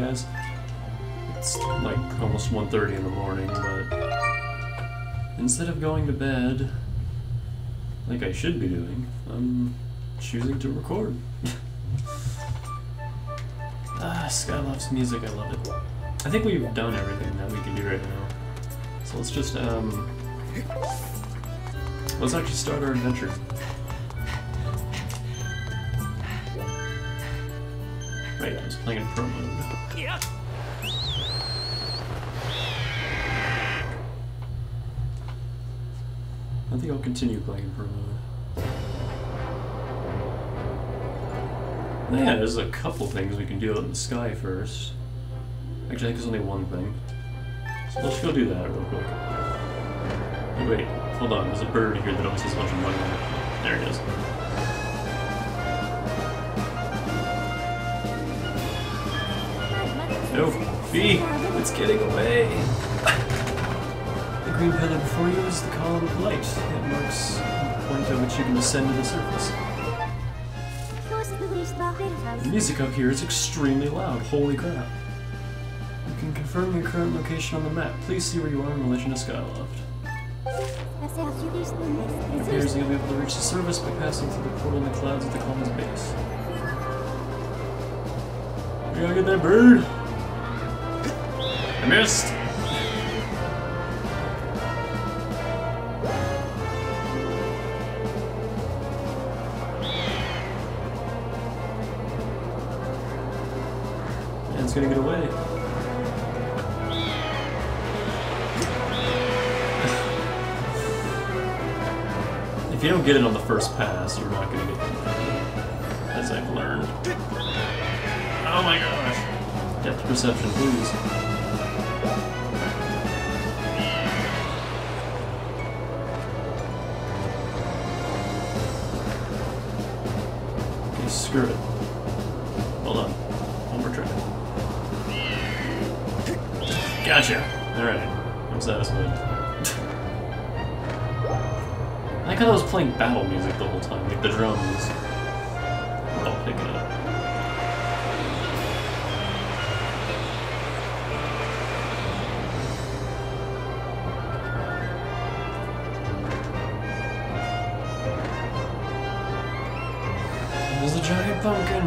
guys. It's like almost 1:30 in the morning, but instead of going to bed, like I should be doing, I'm choosing to record. Skyloft's music, I love it. I think we've done everything that we can do right now. So let's just, let's actually start our adventure. Right, I was playing in pro mode. Yeah. I think I'll continue playing in pro mode. Yeah, there's a couple things we can do out in the sky first. Actually, I think there's only one thing. So let's go do that real quick. Oh, wait, hold on, there's a bird here that always has a bunch of money on it. There it is. No, Fee, it's getting away! The green pillar before you is the column of light. It marks the point at which you can ascend to the surface. The music up here is extremely loud, holy crap. You can confirm your current location on the map. Please see where you are in relation to Skyloft. It appears that you'll be able to reach the surface by passing through the portal in the clouds at the column's base. We gotta get that bird! I missed! And it's gonna get away. If you don't get it on the first pass, you're not gonna get it, as I've learned. Oh my gosh! Depth perception, please. Okay, screw it. Hold on. One more try. Gotcha! Alright. I'm satisfied. I like how I was playing battle music the whole time, like the drums. I'll pick it up. There's a giant pumpkin!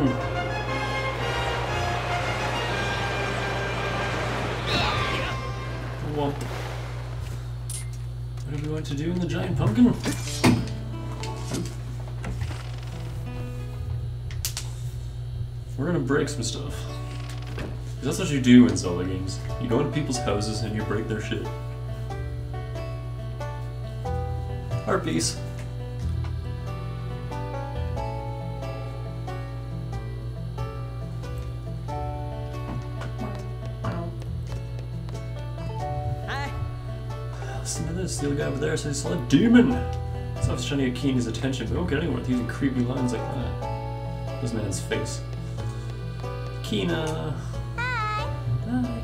Whoa. What do we want to do in the giant pumpkin? We're gonna break some stuff. That's what you do in Zelda games. You go into people's houses and you break their shit. Art piece. Listen to this, the other guy over there says he's a demon! So I was trying to get Keen's attention, but we won't get anywhere with using creepy lines like that. This man's face. Keena! Hi! Hi!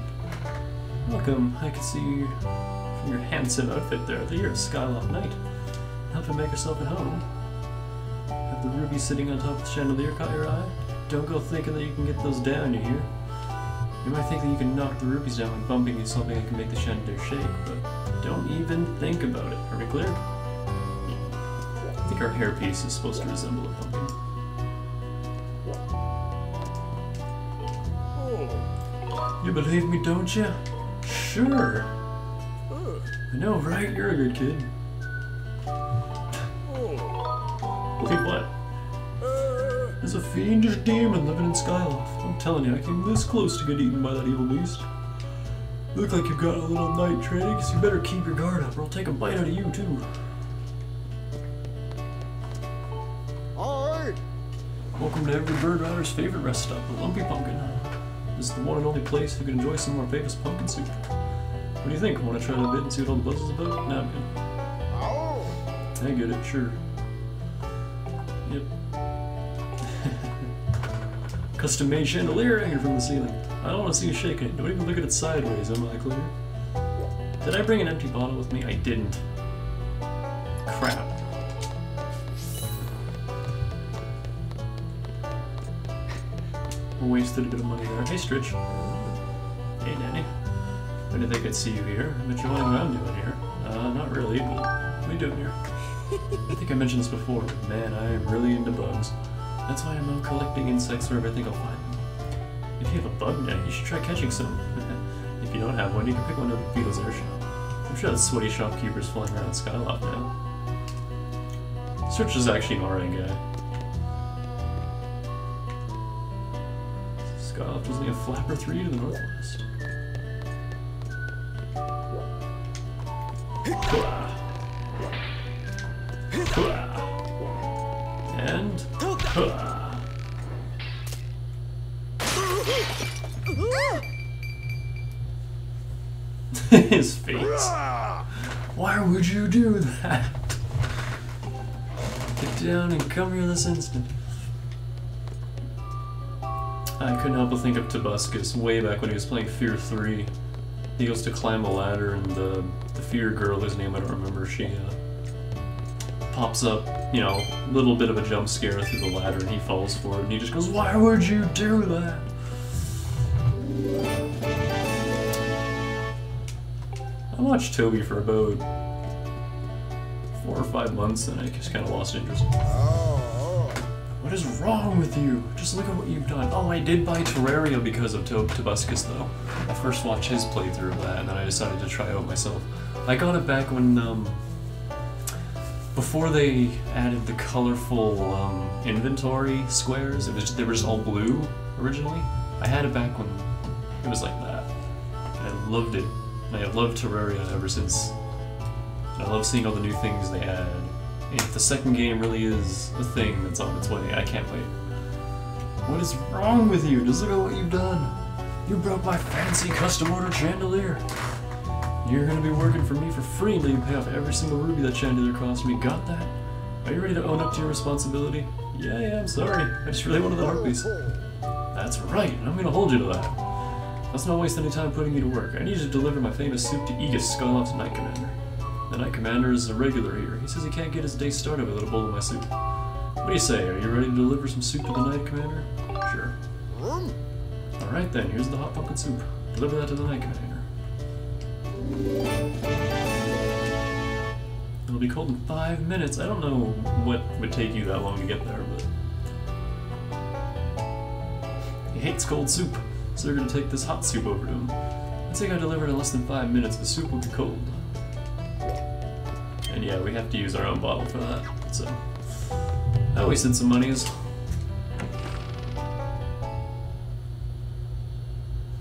Welcome. I can see from your handsome outfit there that you're a Skyloft knight. Help to make yourself at home. Have the ruby sitting on top of the chandelier caught your eye? Don't go thinking that you can get those down, you hear? You might think that you can knock the rubies down by bumping into something that can make the chandelier shake, but don't even think about it. Are we clear? I think our hairpiece is supposed to resemble a pumpkin. You believe me, don't you? Sure. I know, right? You're a good kid. Believe what? There's a fiendish demon living in Skyloft. I'm telling you, I came this close to get eaten by that evil beast. You look like you've got a little night training, so you better keep your guard up or I'll take a bite out of you, too. Alright. Welcome to every bird rider's favorite rest stop, the Lumpy Pumpkin. This is the one and only place you can enjoy some of our famous pumpkin soup. What do you think? Want to try a bit and see what all the buzz is about? Nah, I'm good. Oh. I get it, sure. Yep. Custom made chandelier hanging from the ceiling. I don't want to see you shaking it. Don't even look at it sideways, am I clear? Did I bring an empty bottle with me? I didn't. Crap. I wasted a bit of money there. Hey, Stritch. Hey, Danny. I didn't think I'd see you here. I'm enjoying what I'm doing here. Not really, but what are you doing here? I think I mentioned this before, but man, I am really into bugs. That's why I'm out collecting insects wherever I think I'll find them. If you have a bug net, you should try catching some. If you don't have one, you can pick one up at Beetle's Air Shop. I'm sure that sweaty shopkeeper's flying around Skyloft now. Search is actually an RA guy. Skyloft is only a flapper 3 to the northwest. And his face. Why would you do that? Get down and come here this instant. I couldn't help but think of Tobuscus way back when he was playing Fear 3. He goes to climb a ladder and the Fear girl, whose name I don't remember, she pops up, you know, a little bit of a jump scare through the ladder and he falls for it and he just goes, why would you do that? I watched Toby for about 4 or 5 months and I just kind of lost interest. What is wrong with you? Just look at what you've done. Oh, I did buy Terraria because of Tobuscus though. I first watched his playthrough of that and then I decided to try it out myself. I got it back when, before they added the colorful inventory squares. They were just all blue originally. I had it back when it was like that. And I loved it. I have loved Terraria ever since. And I love seeing all the new things they add. And if the second game really is a thing that's on its way, I can't wait. What is wrong with you? Just look at what you've done. You broke my fancy custom ordered chandelier. You're gonna be working for me for free until you pay off every single ruby that chandelier cost me. Got that? Are you ready to own up to your responsibility? Yeah, I'm sorry. I just really wanted the heart piece. That's right, and I'm gonna hold you to that. Let's not waste any time putting you to work. I need you to deliver my famous soup to Aegis, Skyloft's Knight Commander. The Knight Commander is a regular here. He says he can't get his day started without a bowl of my soup. What do you say? Are you ready to deliver some soup to the Knight Commander? Sure. Alright then, here's the hot pumpkin soup. Deliver that to the Knight Commander. It'll be cold in 5 minutes. I don't know what would take you that long to get there, but... He hates cold soup, so they're gonna take this hot soup over to him. I think I delivered in less than 5 minutes, the soup will be cold. And yeah, we have to use our own bottle for that, so... I wasted some monies.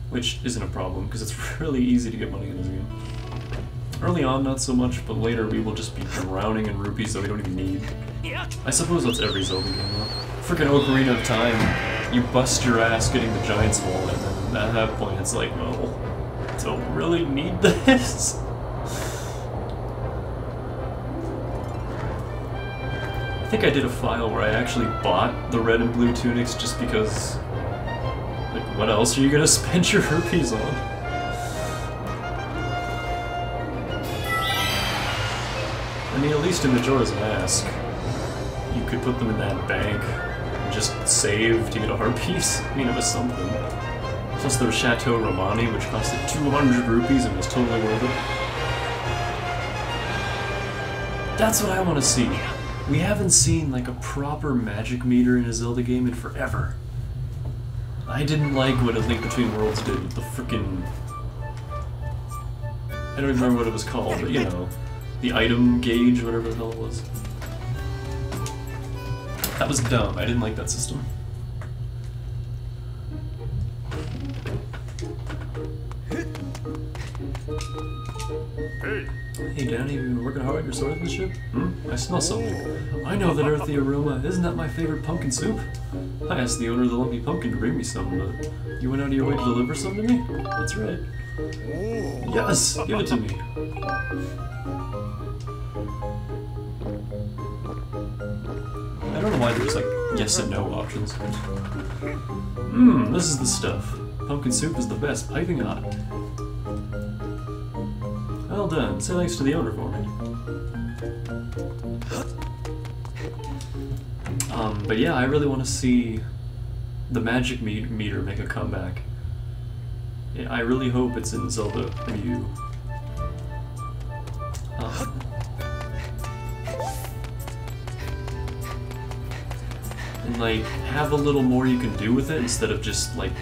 Which isn't a problem, because it's really easy to get money in this game. Early on, not so much, but later we will just be drowning in rupees that we don't even need. I suppose that's every Zelda game, though. Frickin' Ocarina of Time, you bust your ass getting the Giant's Wallet, and then at that point it's like, well, don't really need this. I think I did a file where I actually bought the red and blue tunics just because, like, what else are you gonna spend your rupees on? I mean, at least in Majora's Mask, you could put them in that bank and just save to get a heart piece. I mean, it was something. Plus there was Chateau Romani, which costed 200 rupees and was totally worth it. That's what I want to see. We haven't seen, like, a proper magic meter in a Zelda game in forever. I didn't like what A Link Between Worlds did with the frickin'... I don't even remember what it was called, but you know, the item gauge, whatever the hell it was. That was dumb. I didn't like that system. Hey Danny, you been working hard at your swordsmanship? I smell something. I know that earthy aroma. Isn't that my favorite pumpkin soup? I asked the owner of the Lumpy Pumpkin to bring me some, but you went out of your way to deliver some to me? That's right. Yes! Give it to me. I don't know why there's like yes and no options. This is the stuff. Pumpkin soup is the best, piping hot. Well done. Say thanks to the owner for me. But yeah, I really want to see the magic meter make a comeback. I really hope it's in Zelda Ryu. And like, have a little more you can do with it instead of just like,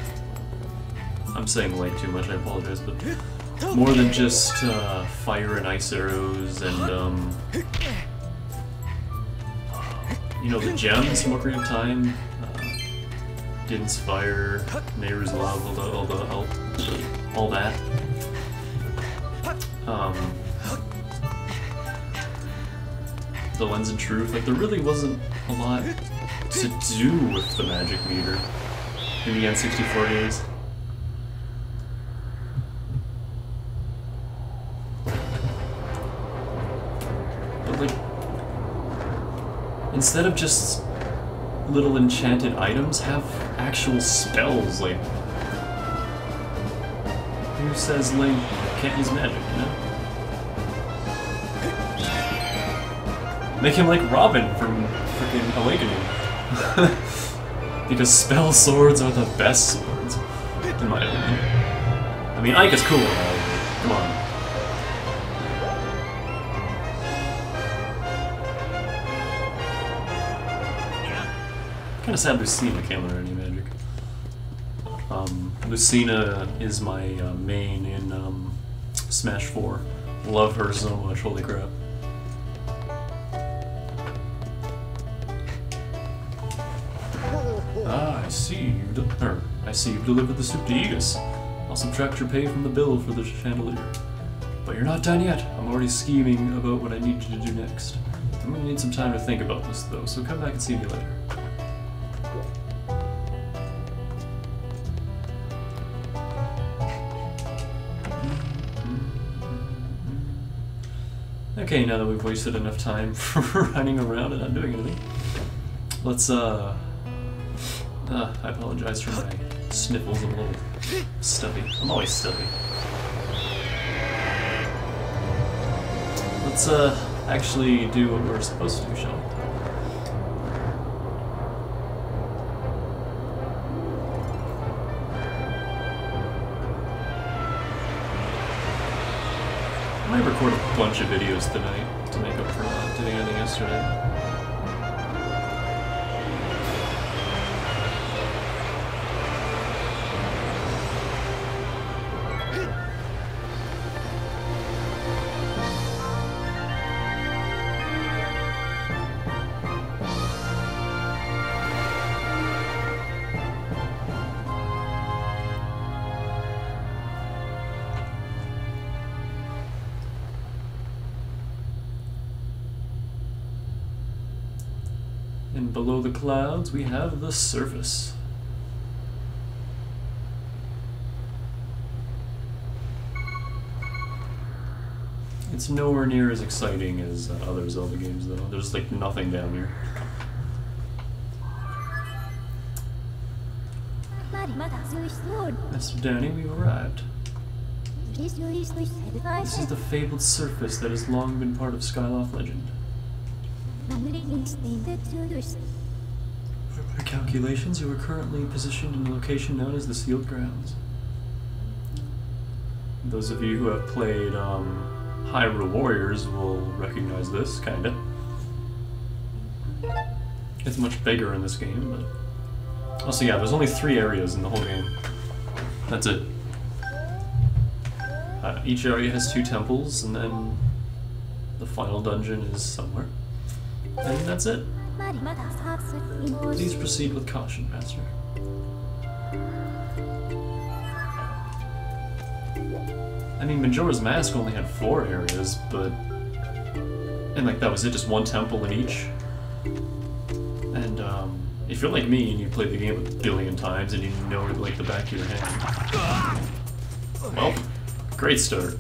I'm saying like too much, I apologize, but more than just fire and ice arrows and you know, the gems from Ocarina of Time, Din's fire, Nehru's love, all that. The lens and truth, like there really wasn't a lot to do with the magic meter in the N64 days. But like, instead of just little enchanted items, have actual spells, like... Who says Link can't use magic, you know? Make him like Robin from freaking Awakening. Because spell swords are the best swords, in my opinion. I mean, Ike is cool now, come on. Kinda sad Lucina can't learn any magic. Lucina is my main in Smash 4. Love her so much, holy crap. I see you've delivered the soup to Aegis. I'll subtract your pay from the bill for the chandelier. But you're not done yet. I'm already scheming about what I need you to do next. I'm gonna need some time to think about this though, so come back and see me later. Okay, now that we've wasted enough time for running around and not doing anything, let's I apologize for my sniffles, I'm a little stuffy. I'm always stuffy. Let's actually do what we're supposed to do, shall we? I might record a bunch of videos tonight to make up for not doing anything yesterday. And below the clouds, we have the surface. It's nowhere near as exciting as other Zelda games, though. There's like nothing down here. Mr. Downey, we've arrived. This is the fabled surface that has long been part of Skyloft legend. For my calculations, you are currently positioned in a location known as the Sealed Grounds. Those of you who have played Hyrule Warriors will recognize this, kinda. It's much bigger in this game, but... Also, yeah, there's only 3 areas in the whole game. That's it. Each area has 2 temples, and then the final dungeon is somewhere. And that's it. Please proceed with caution, Master. I mean, Majora's Mask only had 4 areas, but... And like, that was it, just 1 temple in each. And, if you're like me and you played the game a billion times and you know it like the back of your hand... Well, great start.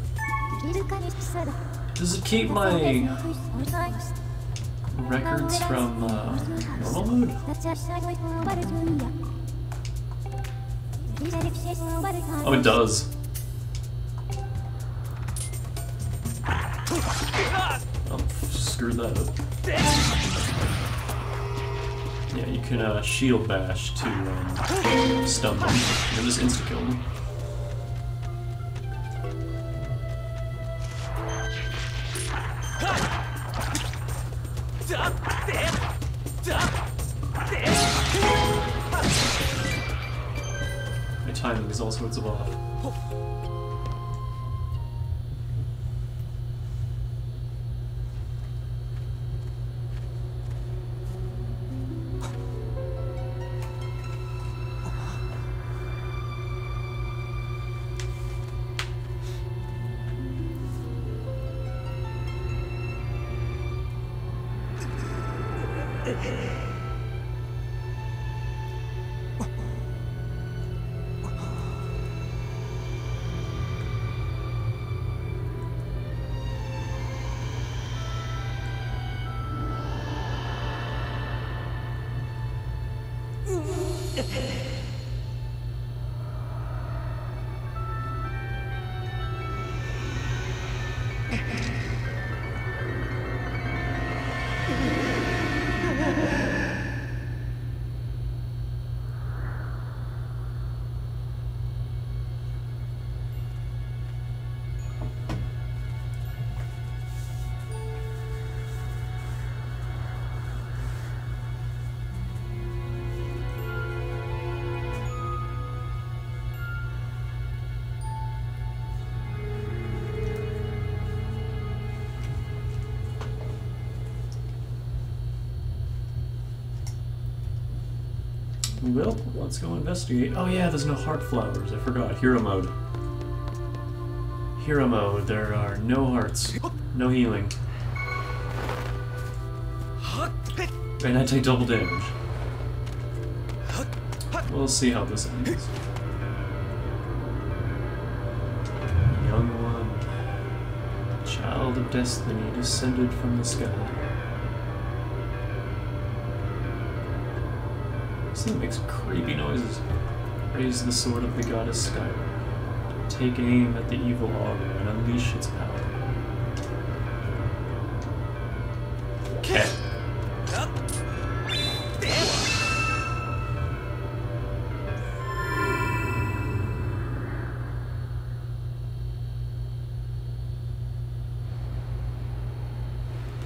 Does it keep my... records from normal mode? Oh, it does. Oh, screwed that up. Yeah, you can shield bash to stun them and just insta-kill them. timing is all sorts of off. Well, let's go investigate. Oh yeah, there's no heart flowers. I forgot. Hero mode. Hero mode. There are no hearts. No healing. And I take double damage. We'll see how this ends. Young one. Child of destiny descended from the sky. This thing makes creepy noises. Raise the sword of the goddess Skyward. Take aim at the evil augur and unleash its power. Okay.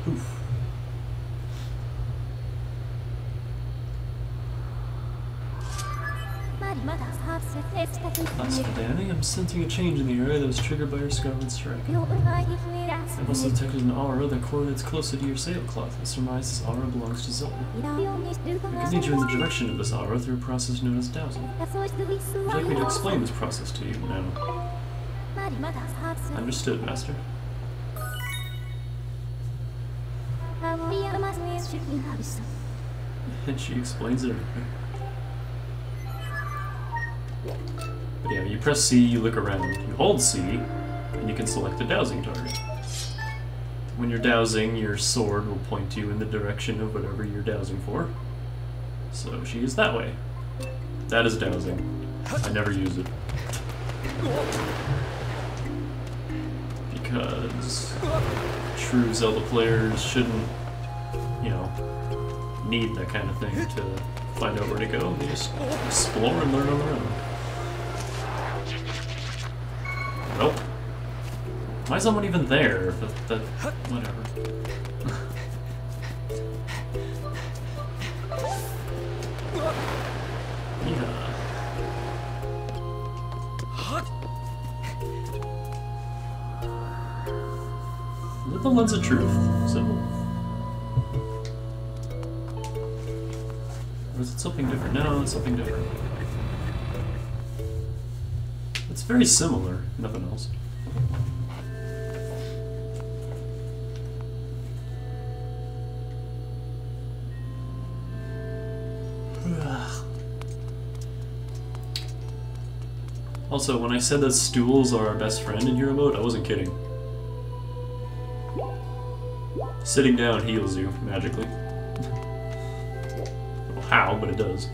Oof. Last Danny, I'm sensing a change in the area that was triggered by your Skyward strike. I've also detected an aura that correlates closely to your sailcloth. I surmise this aura belongs to Zelda. I can lead you in the direction of this aura through a process known as dowsing. Would you like me to explain this process to you now? Understood, Master. And she explains everything. But yeah, you press C, you look around. You hold C, and you can select a dowsing target. When you're dowsing, your sword will point you in the direction of whatever you're dowsing for. So she is that way. That is dowsing. I never use it. Because true Zelda players shouldn't, you know, need that kind of thing to find out where to go. They just explore and learn on their own. Nope. Why is someone even there? That whatever. Yeah. With the lens of truth, symbol. Or is it something different? No, it's something different. It's very similar, nothing else. Also, when I said that stools are our best friend in hero mode, I wasn't kidding. Sitting down heals you, magically. I don't know how, but it does.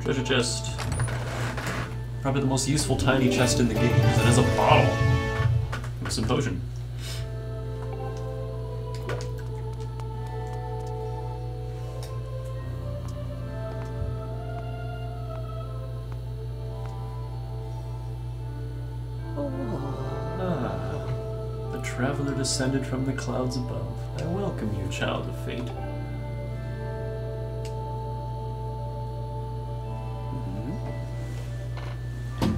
Treasure chest. Probably the most useful tiny chest in the game, because it has a bottle with some potion. traveler descended from the clouds above. I welcome you, child of fate.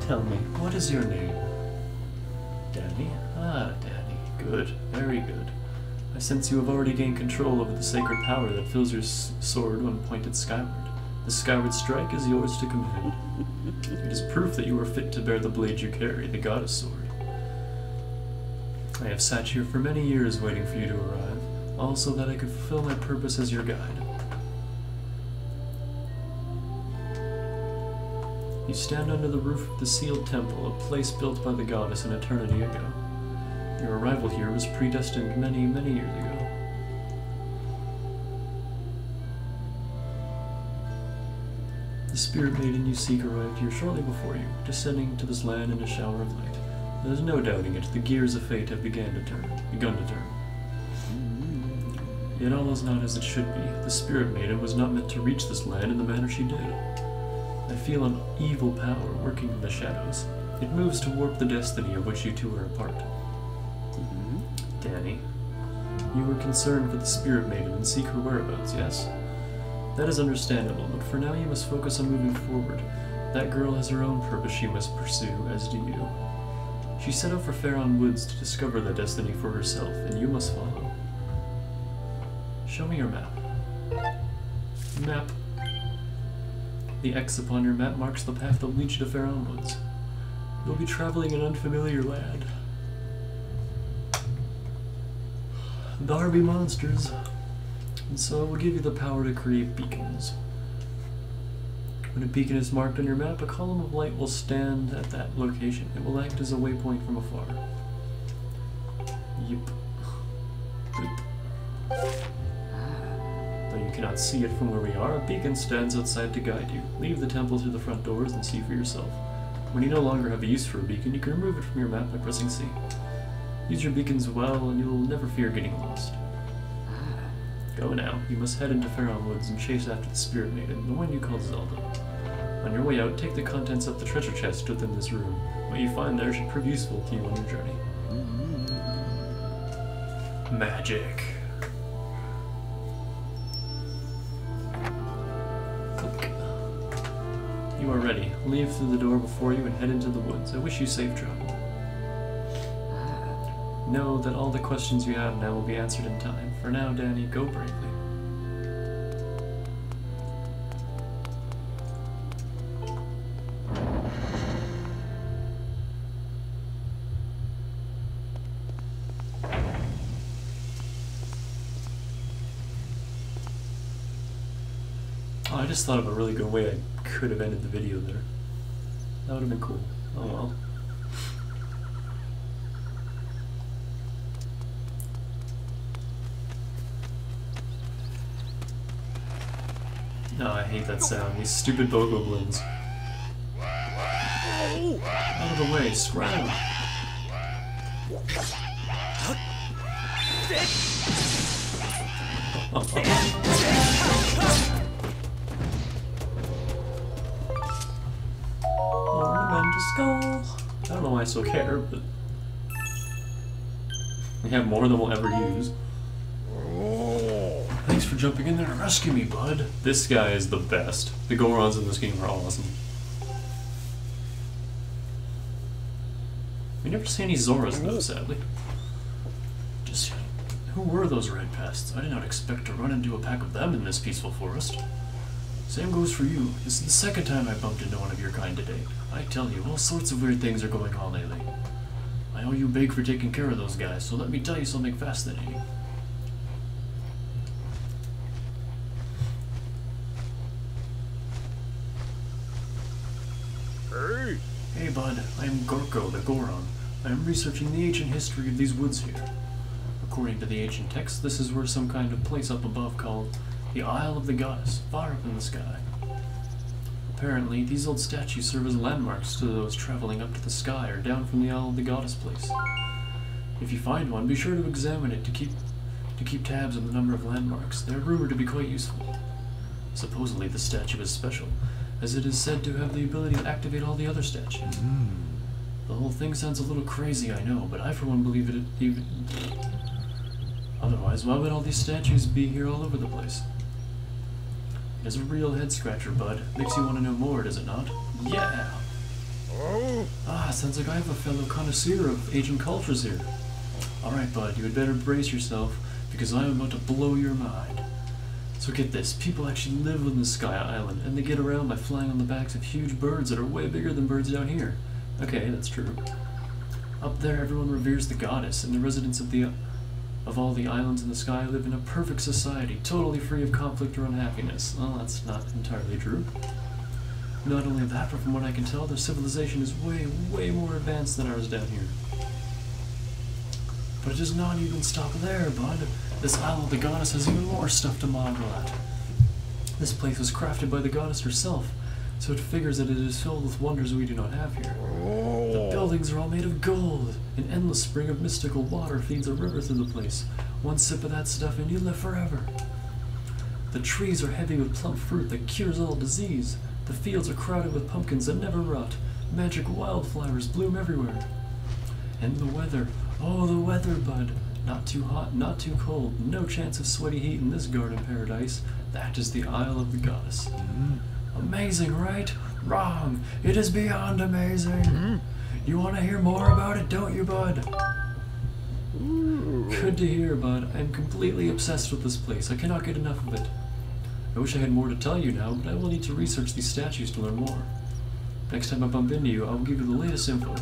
Tell me, what is your name? Danny? Ah, Danny. Good. Very good. I sense you have already gained control over the sacred power that fills your sword when pointed skyward. The skyward strike is yours to command. It is proof that you are fit to bear the blade you carry, the goddess sword. I have sat here for many years waiting for you to arrive, also that I could fulfill my purpose as your guide. You stand under the roof of the sealed temple, a place built by the goddess an eternity ago. Your arrival here was predestined many, many years ago. The spirit maiden you seek arrived here shortly before you, descending to this land in a shower of light. There is no doubting it, the gears of fate have begun to turn. Yet all is not as it should be. The spirit maiden was not meant to reach this land in the manner she did. I feel an evil power working in the shadows. It moves to warp the destiny of which you two are a part. Danny, you were concerned for the spirit maiden and seek her whereabouts, yes? That is understandable, but for now you must focus on moving forward. That girl has her own purpose she must pursue, as do you. She set out for Faron Woods to discover that destiny for herself, and you must follow. Show me your map. Map. The X upon your map marks the path that leads you to Faron Woods. You'll be traveling in unfamiliar land. There be monsters, and so it will give you the power to create beacons. When a beacon is marked on your map, a column of light will stand at that location. It will act as a waypoint from afar. Yep. Boop. Though you cannot see it from where we are, a beacon stands outside to guide you. Leave the temple through the front doors and see for yourself. When you no longer have a use for a beacon, you can remove it from your map by pressing C. Use your beacons well, and you'll never fear getting lost. Go now. You must head into Faron Woods and chase after the spirit maiden, the one you call Zelda. On your way out, take the contents of the treasure chest within this room. What you find there should prove useful to you on your journey. Magic. Click. You are ready. Leave through the door before you and head into the woods. I wish you safe travel. Know that all the questions you have now will be answered in time. For now, Danny, go bravely. Oh, I just thought of a really good way I could have ended the video there. That would have been cool. Oh well. No, I hate that sound. These stupid bogoblins. Out of the way, scram! Ornamental skull! I don't know why I still care, but we have more than we'll ever use. Thanks for jumping in there to rescue me, bud. This guy is the best. The Gorons in this game are awesome. We never see any Zoras though, sadly. Just who were those red pests? I did not expect to run into a pack of them in this peaceful forest. Same goes for you. This is the second time I bumped into one of your kind today. I tell you, all sorts of weird things are going on lately. I owe you big for taking care of those guys, so let me tell you something fascinating. Hey bud, I am Gorko the Goron. I am researching the ancient history of these woods here. According to the ancient texts, this is where some kind of place up above called the Isle of the Goddess, far up in the sky. Apparently, these old statues serve as landmarks to those traveling up to the sky or down from the Isle of the Goddess place. If you find one, be sure to examine it to keep tabs on the number of landmarks. They are rumored to be quite useful. Supposedly, the statue is special, as it is said to have the ability to activate all the other statues. The whole thing sounds a little crazy, I know, but I for one believe it even... Otherwise, why would all these statues be here all over the place? It is a real head-scratcher, bud. Makes you want to know more, does it not? Yeah! Ah, sounds like I have a fellow connoisseur of ancient cultures here. Alright, bud, you had better brace yourself, because I am about to blow your mind. So get this, people actually live on the Sky Island, and they get around by flying on the backs of huge birds that are way bigger than birds down here. Okay, that's true. Up there, everyone reveres the goddess, and the residents of all the islands in the sky live in a perfect society, totally free of conflict or unhappiness. Well, that's not entirely true. Not only that, but from what I can tell, their civilization is way, way more advanced than ours down here. But it does not even stop there, bud. This isle of the goddess has even more stuff to marvel at. This place was crafted by the goddess herself, so it figures that it is filled with wonders we do not have here. The buildings are all made of gold. An endless spring of mystical water feeds a river through the place. One sip of that stuff and you live forever. The trees are heavy with plump fruit that cures all disease. The fields are crowded with pumpkins that never rot. Magic wildflowers bloom everywhere. And the weather, oh the weather, bud. Not too hot, not too cold. No chance of sweaty heat in this garden paradise. That is the Isle of the Goddess. Amazing, right? Wrong. It is beyond amazing. You want to hear more about it, don't you, bud? Good to hear, bud. I am completely obsessed with this place. I cannot get enough of it. I wish I had more to tell you now, but I will need to research these statues to learn more. Next time I bump into you, I will give you the latest info.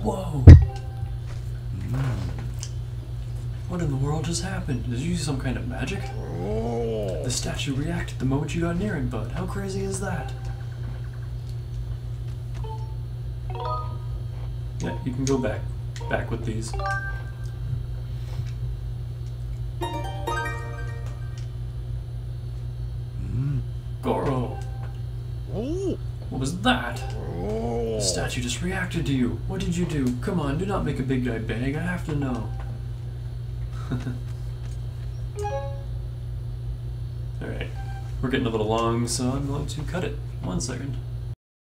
Whoa! What in the world just happened? Did you use some kind of magic? The statue reacted the moment you got near it, bud. How crazy is that? Yeah, you can go back with these. Goro! What was that? The statue just reacted to you. What did you do? Come on, do not make a big guy beg. I have to know. Alright. We're getting a little long, so I'm going to cut it. 1 second.